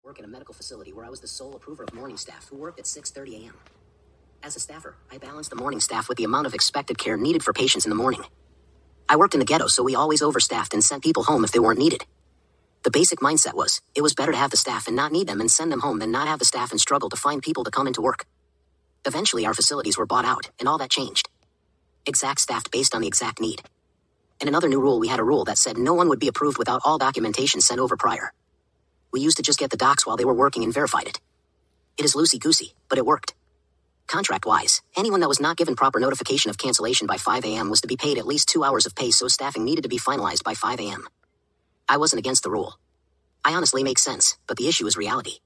Work in a medical facility where I was the sole approver of morning staff who worked at 6:30 a.m. As a staffer, I balanced the morning staff with the amount of expected care needed for patients in the morning. I worked in the ghetto, so we always overstaffed and sent people home if they weren't needed. The basic mindset was, it was better to have the staff and not need them and send them home than not have the staff and struggle to find people to come into work. Eventually, our facilities were bought out, and all that changed. Exact staffed based on the exact need. In another new rule, we had a rule that said no one would be approved without all documentation sent over prior. We used to just get the docs while they were working and verified it. It is loosey-goosey, but it worked. Contract-wise, anyone that was not given proper notification of cancellation by 5 a.m. was to be paid at least 2 hours of pay, so staffing needed to be finalized by 5 a.m. I wasn't against the rule. I honestly make sense, but the issue is reality.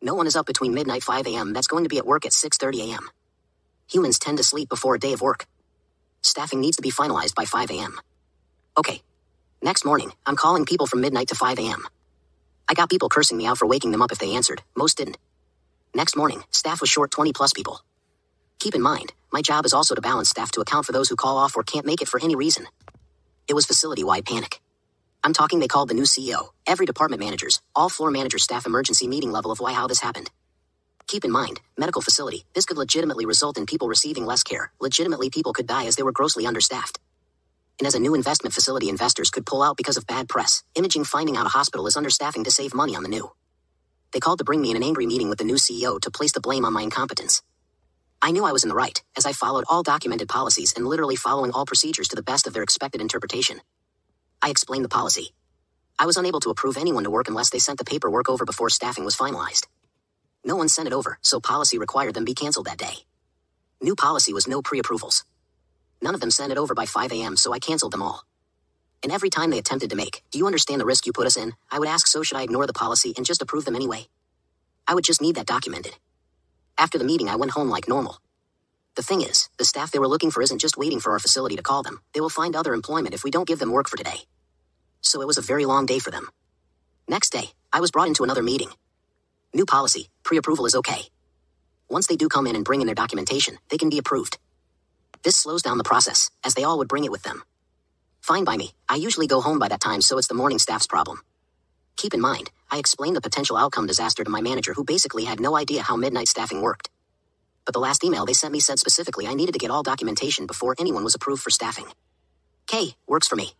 No one is up between midnight 5 a.m. that's going to be at work at 6:30 a.m. Humans tend to sleep before a day of work. Staffing needs to be finalized by 5 a.m. Okay. Next morning, I'm calling people from midnight to 5 a.m. I got people cursing me out for waking them up if they answered. Most didn't. Next morning, staff was short 20 plus people. Keep in mind, my job is also to balance staff to account for those who call off or can't make it for any reason. It was facility-wide panic. I'm talking they called the new CEO, every department managers, all floor managers, staff emergency meeting level of why how this happened. Keep in mind, medical facility, this could legitimately result in people receiving less care. Legitimately, people could die as they were grossly understaffed. And as a new investment facility, investors could pull out because of bad press. Imaging finding out a hospital is understaffing to save money on the new. They called to bring me in an angry meeting with the new CEO to place the blame on my incompetence. I knew I was in the right, as I followed all documented policies and literally following all procedures to the best of their expected interpretation. I explained the policy. I was unable to approve anyone to work unless they sent the paperwork over before staffing was finalized. No one sent it over, so policy required them be canceled that day. New policy was no pre-approvals. None of them sent it over by 5 a.m., so I canceled them all. And every time they attempted to make, "Do you understand the risk you put us in?" I would ask, so should I ignore the policy and just approve them anyway? I would just need that documented. After the meeting, I went home like normal. The thing is, the staff they were looking for isn't just waiting for our facility to call them. They will find other employment if we don't give them work for today. So it was a very long day for them. Next day, I was brought into another meeting. New policy, pre-approval is okay. Once they do come in and bring in their documentation, they can be approved. This slows down the process, as they all would bring it with them. Fine by me, I usually go home by that time, so it's the morning staff's problem. Keep in mind, I explained the potential outcome disaster to my manager, who basically had no idea how midnight staffing worked. But the last email they sent me said specifically I needed to get all documentation before anyone was approved for staffing. Works for me.